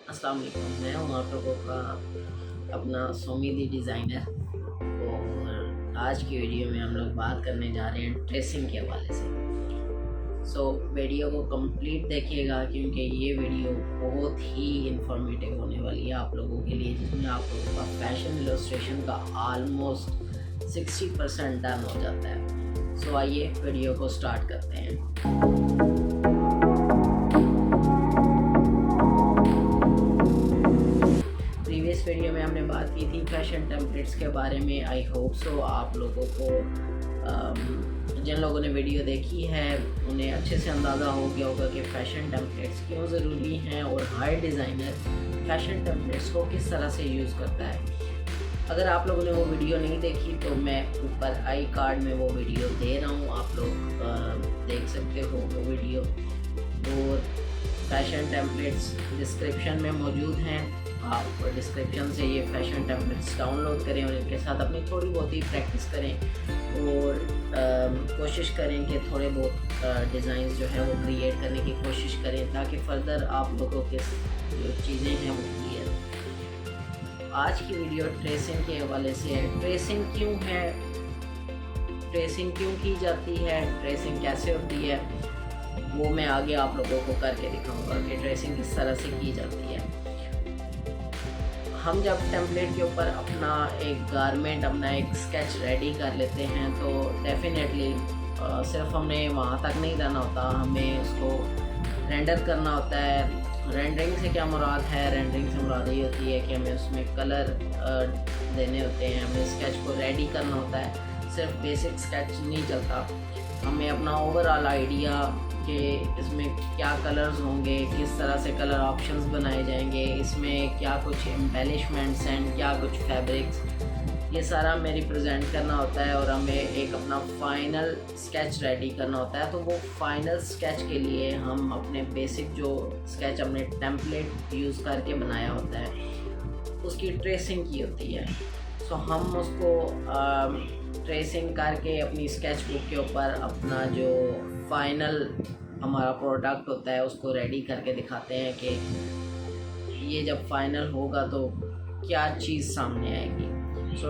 अस्सलाम वालेकुम। मैं हूँ आप लोगों का अपना सोमीदी डिज़ाइनर। और आज की वीडियो में हम लोग बात करने जा रहे हैं ट्रेसिंग के हवाले से। वीडियो को कंप्लीट देखिएगा क्योंकि ये वीडियो बहुत ही इंफॉर्मेटिव होने वाली है आप लोगों के लिए, जिसमें आप लोगों का फैशन इलस्ट्रेशन का ऑलमोस्ट 60% डन हो जाता है। आइए वीडियो को स्टार्ट करते हैं। प्रीवियस वीडियो में हमने बात की थी फैशन टेम्पलेट्स के बारे में। आई होप सो आप लोगों को जिन लोगों ने वीडियो देखी है उन्हें अच्छे से अंदाज़ा हो गया होगा कि फ़ैशन टेम्पलेट्स क्यों ज़रूरी हैं और हर डिज़ाइनर फ़ैशन टेम्पलेट्स को किस तरह से यूज़ करता है। अगर आप लोगों ने वो वीडियो नहीं देखी तो मैं ऊपर आई कार्ड में वो वीडियो दे रहा हूँ, आप लोग देख सकते हो वो वीडियो। और फैशन टेम्पलेट्स डिस्क्रिप्शन में मौजूद हैं। आप डिस्क्रिप्शन से ये फैशन टेम्पलेट्स डाउनलोड करें और इनके साथ अपनी थोड़ी बहुत ही प्रैक्टिस करें और कोशिश करें कि थोड़े बहुत डिज़ाइंस जो है वो क्रिएट करने की कोशिश करें ताकि फ़र्दर आप लोगों के जो चीज़ें हैं वो क्लियर। आज की वीडियो ट्रेसिंग के हवाले से है। ट्रेसिंग क्यों है, ट्रेसिंग क्यों की जाती है, ट्रेसिंग कैसे होती है, वो मैं आगे आप लोगों को करके दिखाऊंगा कि ट्रेसिंग किस तरह से की जाती है। हम जब टेम्पलेट के ऊपर अपना एक गारमेंट, अपना एक स्केच रेडी कर लेते हैं तो डेफिनेटली सिर्फ हमने वहाँ तक नहीं रहना होता, हमें उसको रेंडर करना होता है। रेंडरिंग से क्या मुराद है, रेंडरिंग से मुराद ये होती है कि हमें उसमें कलर देने होते हैं, हमें स्केच को रेडी करना होता है। सिर्फ बेसिक स्केच नहीं चलता, हमें अपना ओवरऑल आइडिया कि इसमें क्या कलर्स होंगे, किस तरह से कलर ऑप्शंस बनाए जाएंगे, इसमें क्या कुछ एम्बेलिशमेंट्स एंड क्या कुछ फैब्रिक्स, ये सारा हमें रिप्रेजेंट करना होता है और हमें एक अपना फाइनल स्केच रेडी करना होता है। तो वो फाइनल स्केच के लिए हम अपने बेसिक जो स्केच अपने टेम्पलेट यूज़ करके बनाया होता है उसकी ट्रेसिंग की होती है। हम उसको ट्रेसिंग करके अपनी स्केच बुक के ऊपर अपना जो फाइनल हमारा प्रोडक्ट होता है उसको रेडी करके दिखाते हैं कि ये जब फाइनल होगा तो क्या चीज़ सामने आएगी।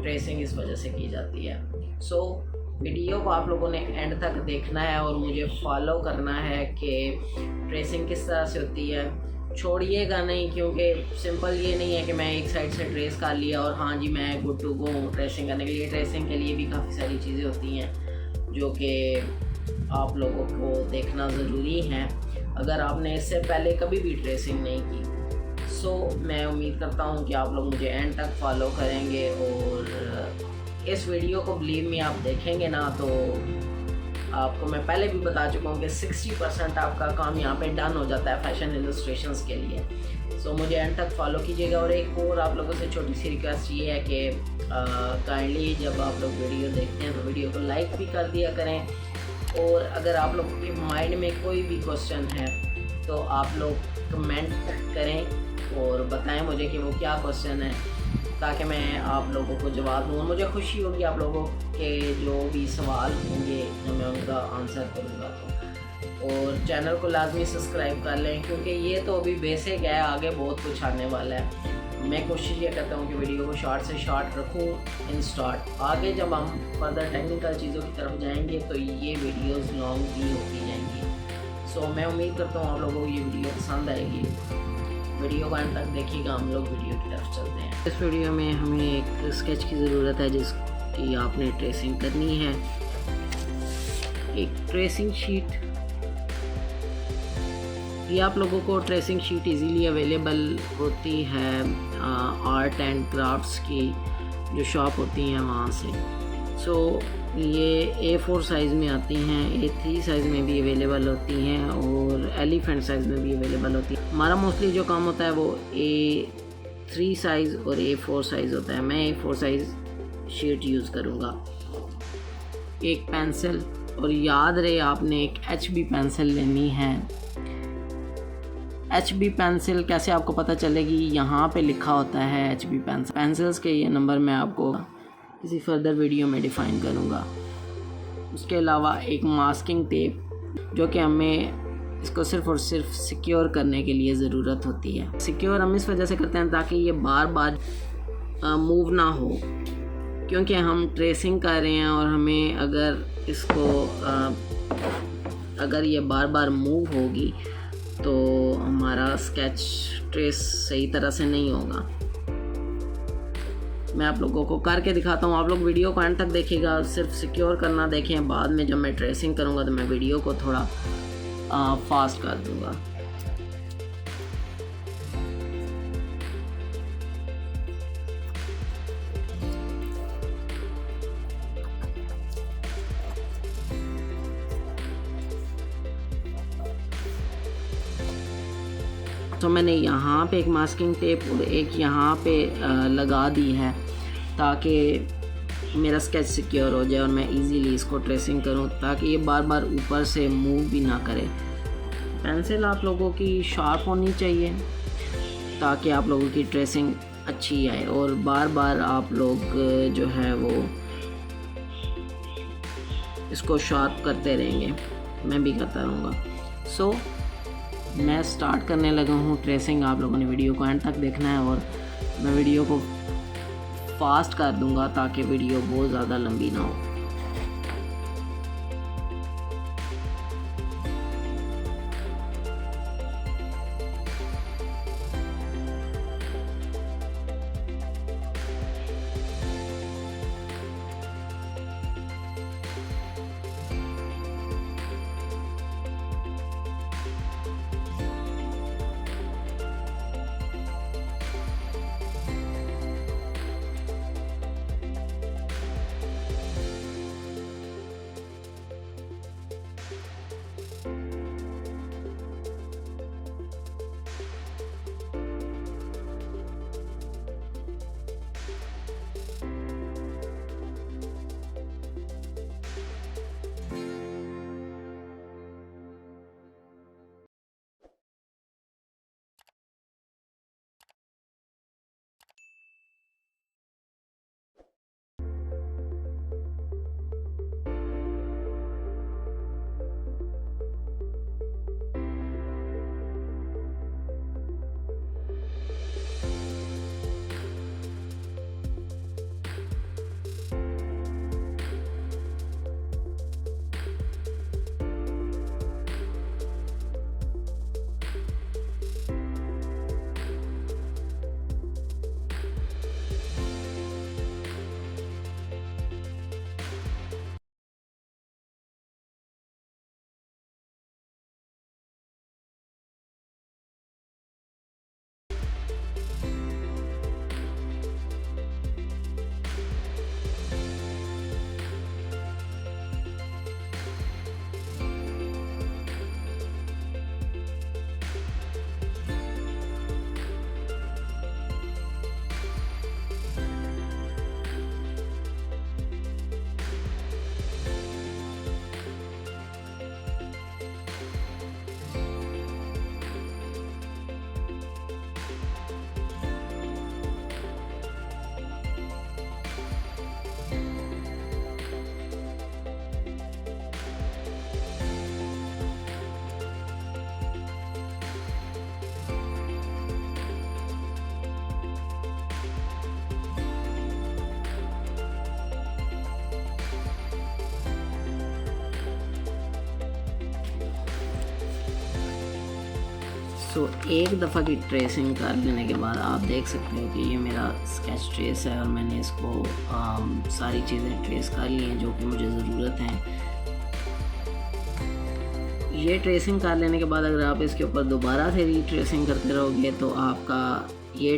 ट्रेसिंग इस वजह से की जाती है। वीडियो को आप लोगों ने एंड तक देखना है और मुझे फॉलो करना है कि ट्रेसिंग किस तरह से होती है। छोड़िएगा नहीं, क्योंकि सिंपल ये नहीं है कि मैं एक साइड से ट्रेस कर लिया और हाँ जी मैं गुड टू गो हूँ ट्रेसिंग करने के लिए। ट्रेसिंग के लिए भी काफ़ी सारी चीज़ें होती हैं जो कि आप लोगों को देखना ज़रूरी है अगर आपने इससे पहले कभी भी ट्रेसिंग नहीं की। मैं उम्मीद करता हूँ कि आप लोग मुझे एंड तक फॉलो करेंगे और इस वीडियो को बिलीव में आप देखेंगे ना तो आपको मैं पहले भी बता चुका हूँ कि 60% आपका काम यहाँ पे डन हो जाता है फैशन इलस्ट्रेशंस के लिए। मुझे एंड तक फॉलो कीजिएगा। और एक और आप लोगों से छोटी सी रिक्वेस्ट ये है कि काइंडली जब आप लोग वीडियो देखते हैं तो वीडियो को लाइक भी कर दिया करें। और अगर आप लोगों के माइंड में कोई भी क्वेश्चन है तो आप लोग कमेंट करें और बताएं मुझे कि वो क्या क्वेश्चन है ताकि मैं आप लोगों को जवाब दूँ। मुझे खुशी होगी आप लोगों के जो भी सवाल होंगे तो मैं उनका आंसर करूँगा। और चैनल को लाजमी सब्सक्राइब कर लें क्योंकि ये तो अभी बेसिक है, आगे बहुत कुछ आने वाला है। मैं कोशिश ये करता हूँ कि वीडियो को शॉर्ट से शॉर्ट रखूँ इन स्टार्ट। आगे जब हम फर्दर टेक्निकल चीज़ों की तरफ जाएंगे तो ये वीडियोस लॉन्ग भी होती जाएंगी। मैं उम्मीद करता हूँ आप लोगों को ये वीडियो पसंद आएगी। वीडियो को अंत तक देखिएगा, हम लोग वीडियो की तरफ चलते हैं। इस वीडियो में हमें एक स्केच की ज़रूरत है जिसकी आपने ट्रेसिंग करनी है। एक ट्रेसिंग शीट, ये आप लोगों को ट्रेसिंग शीट इजीली अवेलेबल होती है आर्ट एंड क्राफ्ट्स की जो शॉप होती हैं वहाँ से। ये A4 साइज़ में आती हैं, A3 साइज़ में भी अवेलेबल होती हैं और एलिफेंट साइज़ में भी अवेलेबल होती है। हमारा मोस्टली जो काम होता है वो A3 साइज़ और A4 साइज़ होता है। मैं A4 साइज़ शीट यूज़ करूँगा। एक पेंसिल, और याद रहे आपने एक HB पेंसिल लेनी है। HB पेंसिल कैसे आपको पता चलेगी, यहाँ पे लिखा होता है HB पेंसिल। पेंसिल्स के ये नंबर मैं आपको किसी फर्दर वीडियो में डिफ़ाइन करूँगा। उसके अलावा एक मास्किंग टेप जो कि हमें इसको सिर्फ़ और सिर्फ सिक्योर करने के लिए ज़रूरत होती है। सिक्योर हम इस वजह से करते हैं ताकि ये बार बार मूव ना हो, क्योंकि हम ट्रेसिंग कर रहे हैं और हमें अगर इसको अगर ये बार बार मूव होगी तो हमारा स्केच ट्रेस सही तरह से नहीं होगा। मैं आप लोगों को करके दिखाता हूँ, आप लोग वीडियो को एंड तक देखिएगा, सिर्फ सिक्योर करना देखें। बाद में जब मैं ट्रेसिंग करूँगा तो मैं वीडियो को थोड़ा फास्ट कर दूँगा। तो मैंने यहाँ पे एक मास्किंग टेप और एक यहाँ पे लगा दी है ताकि मेरा स्केच सिक्योर हो जाए और मैं इजीली इसको ट्रेसिंग करूँ, ताकि ये बार बार ऊपर से मूव भी ना करे। पेंसिल आप लोगों की शार्प होनी चाहिए ताकि आप लोगों की ट्रेसिंग अच्छी आए, और बार बार आप लोग जो है वो इसको शार्प करते रहेंगे, मैं भी करता रहूँगा। सो मैं स्टार्ट करने लगा हूँ ट्रेसिंग। आप लोगों ने वीडियो को एंड तक देखना है और मैं वीडियो को फास्ट कर दूँगा ताकि वीडियो बहुत ज़्यादा लंबी ना हो। सो एक दफ़ा की ट्रेसिंग कर लेने के बाद आप देख सकते हो कि ये मेरा स्केच ट्रेस है और मैंने इसको सारी चीज़ें ट्रेस कर ली हैं जो कि मुझे ज़रूरत है। ये ट्रेसिंग कर लेने के बाद अगर आप इसके ऊपर दोबारा से रीट्रेसिंग करते रहोगे तो आपका ये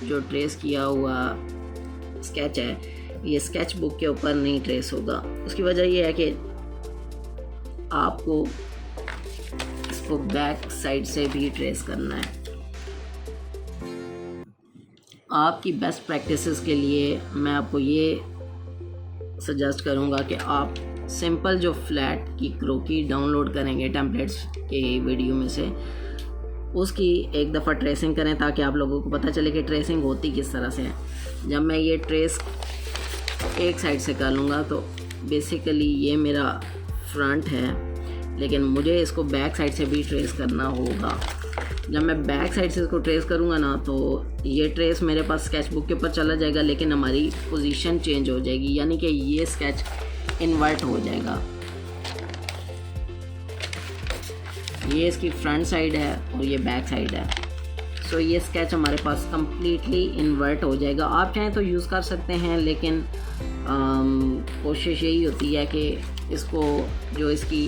जो ट्रेस किया हुआ स्केच है ये स्केच बुक के ऊपर नहीं ट्रेस होगा। उसकी वजह ये है कि आपको इसको बैक साइड से भी ट्रेस करना है। आपकी बेस्ट प्रैक्टिसेस के लिए मैं आपको ये सजेस्ट करूँगा कि आप सिंपल जो फ्लैट की क्रोकी डाउनलोड करेंगे टेम्पलेट्स के वीडियो में से, उसकी एक दफ़ा ट्रेसिंग करें ताकि आप लोगों को पता चले कि ट्रेसिंग होती किस तरह से है। जब मैं ये ट्रेस एक साइड से कर लूँगा तो बेसिकली ये मेरा फ्रंट है, लेकिन मुझे इसको बैक साइड से भी ट्रेस करना होगा। जब मैं बैक साइड से इसको ट्रेस करूँगा ना तो ये ट्रेस मेरे पास स्केच बुक के ऊपर चला जाएगा, लेकिन हमारी पोजीशन चेंज हो जाएगी, यानी कि ये स्केच इन्वर्ट हो जाएगा। ये इसकी फ्रंट साइड है और ये बैक साइड है। सो ये स्केच हमारे पास कम्प्लीटली इन्वर्ट हो जाएगा। आप चाहें तो यूज़ कर सकते हैं, लेकिन कोशिश यही होती है कि इसको जो इसकी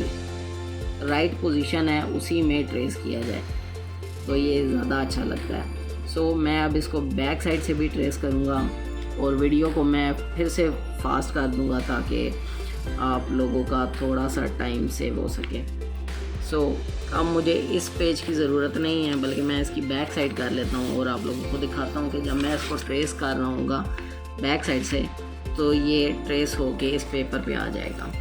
राइट पोजीशन है उसी में ट्रेस किया जाए, तो ये ज़्यादा अच्छा लगता है। सो मैं अब इसको बैक साइड से भी ट्रेस करूँगा और वीडियो को मैं फिर से फास्ट कर दूँगा ताकि आप लोगों का थोड़ा सा टाइम सेव हो सके। सो अब मुझे इस पेज की ज़रूरत नहीं है, बल्कि मैं इसकी बैक साइड कर लेता हूँ और आप लोगों को दिखाता हूँ कि जब मैं इसको ट्रेस कर रहा हूँगा बैक साइड से तो ये ट्रेस होके इस पेपर पे आ जाएगा।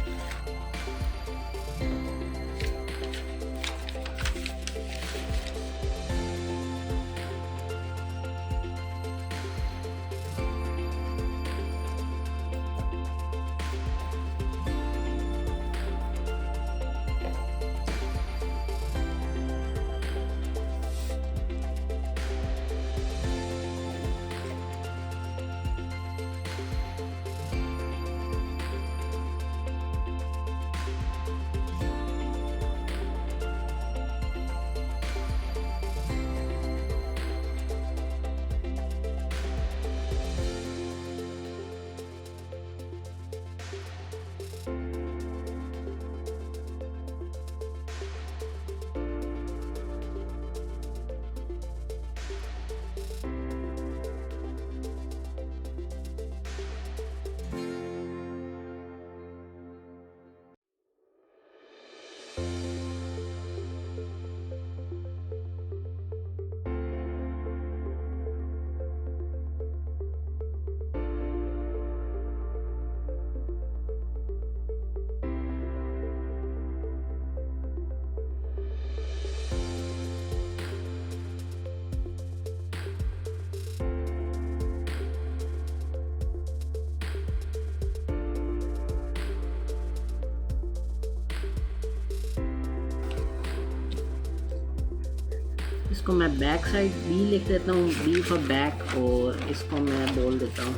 इसको मैं बैक साइड बी लिख देता हूँ, बी फॉर बैक, और इसको मैं बोल देता हूँ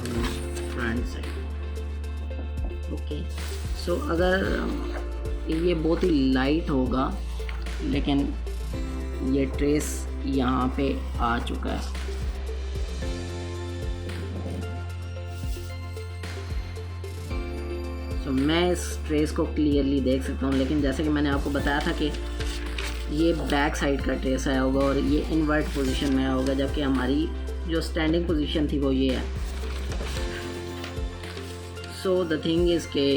फ्रंट साइड। ओके, सो अगर ये बहुत ही लाइट होगा, लेकिन ये ट्रेस यहाँ पे आ चुका है। सो मैं इस ट्रेस को क्लियरली देख सकता हूँ, लेकिन जैसे कि मैंने आपको बताया था कि ये बैक साइड का ट्रेस आया होगा और ये इनवर्ट पोजीशन में आया होगा, जबकि हमारी जो स्टैंडिंग पोजीशन थी वो ये है। सो द थिंग इज़ के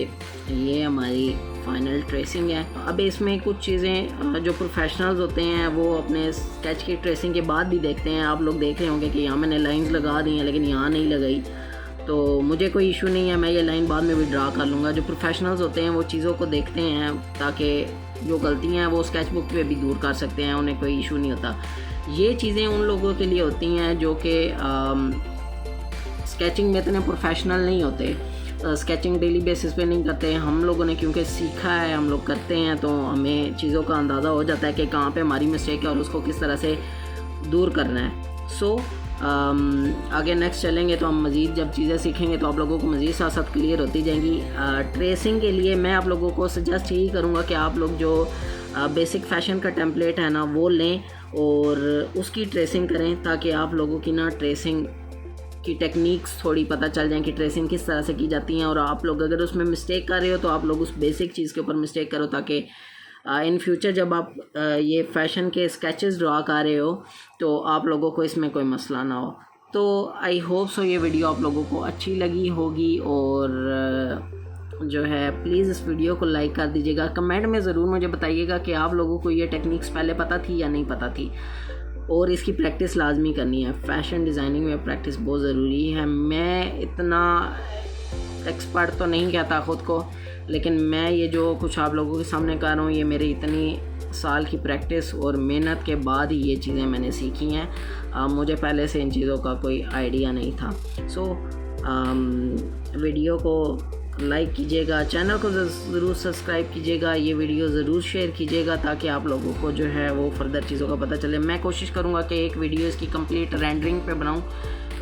ये हमारी फाइनल ट्रेसिंग है। अब इसमें कुछ चीज़ें जो प्रोफेशनल्स होते हैं वो अपने स्केच की ट्रेसिंग के बाद भी देखते हैं। आप लोग देख रहे होंगे कि यहाँ मैंने लाइंस लगा दी हैं, लेकिन यहाँ नहीं लगाई, तो मुझे कोई इशू नहीं है, मैं ये लाइन बाद में भी ड्रा कर लूँगा। जो प्रोफेशनल्स होते हैं वो चीज़ों को देखते हैं ताकि जो गलतियाँ हैं वो स्केच बुक पे भी दूर कर सकते हैं, उन्हें कोई इशू नहीं होता। ये चीज़ें उन लोगों के लिए होती हैं जो कि स्केचिंग में इतने प्रोफेशनल नहीं होते, स्केचिंग डेली बेसिस पे नहीं करते। हम लोगों ने क्योंकि सीखा है, हम लोग करते हैं, तो हमें चीज़ों का अंदाज़ा हो जाता है कि कहाँ पे हमारी मिस्टेक है और उसको किस तरह से दूर करना है। सो आगे नेक्स्ट चलेंगे तो हम मज़ीद जब चीज़ें सीखेंगे तो आप लोगों को मज़ीद साथ साथ क्लियर होती जाएंगी। ट्रेसिंग के लिए मैं आप लोगों को सजेस्ट यही करूँगा कि आप लोग जो बेसिक फ़ैशन का टेम्पलेट है ना वो लें और उसकी ट्रेसिंग करें, ताकि आप लोगों की ना ट्रेसिंग की टेक्निक्स थोड़ी पता चल जाए कि ट्रेसिंग किस तरह से की जाती हैं। और आप लोग अगर उसमें मिस्टेक कर रहे हो तो आप लोग उस बेसिक चीज़ के ऊपर मिस्टेक करो, ताकि इन फ्यूचर जब आप ये फ़ैशन के स्केचेस ड्रा कर रहे हो तो आप लोगों को इसमें कोई मसला ना हो। तो आई होप सो ये वीडियो आप लोगों को अच्छी लगी होगी, और जो है प्लीज़ इस वीडियो को लाइक कर दीजिएगा। कमेंट में ज़रूर मुझे बताइएगा कि आप लोगों को ये टेक्निक्स पहले पता थी या नहीं पता थी, और इसकी प्रैक्टिस लाजमी करनी है। फ़ैशन डिज़ाइनिंग में प्रैक्टिस बहुत ज़रूरी है। मैं इतना एक्सपर्ट तो नहीं कहता ख़ुद को, लेकिन मैं ये जो कुछ आप लोगों के सामने कर रहा हूँ ये मेरी इतनी साल की प्रैक्टिस और मेहनत के बाद ही ये चीज़ें मैंने सीखी हैं। मुझे पहले से इन चीज़ों का कोई आइडिया नहीं था। सो वीडियो को लाइक कीजिएगा, चैनल को ज़रूर सब्सक्राइब कीजिएगा, ये वीडियो ज़रूर शेयर कीजिएगा ताकि आप लोगों को जो है वो फर्दर चीज़ों का पता चले। मैं कोशिश करूँगा कि एक वीडियो इसकी कंप्लीट रेंडरिंग पे बनाऊँ,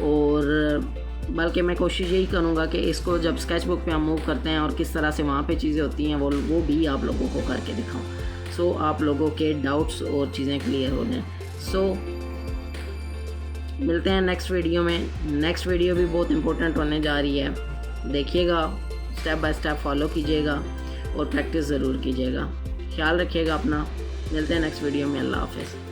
और बल्कि मैं कोशिश यही करूँगा कि इसको जब स्केच बुक पे हम मूव करते हैं और किस तरह से वहाँ पे चीज़ें होती हैं वो भी आप लोगों को करके दिखाऊँ, सो आप लोगों के डाउट्स और चीज़ें क्लियर हो जाएँ। सो मिलते हैं नेक्स्ट वीडियो में। नेक्स्ट वीडियो भी बहुत इंपॉर्टेंट होने जा रही है, देखिएगा, स्टेप बाय स्टेप फॉलो कीजिएगा और प्रैक्टिस ज़रूर कीजिएगा। ख्याल रखिएगा अपना। मिलते हैं नेक्स्ट वीडियो में। अल्लाह हाफ़िज़।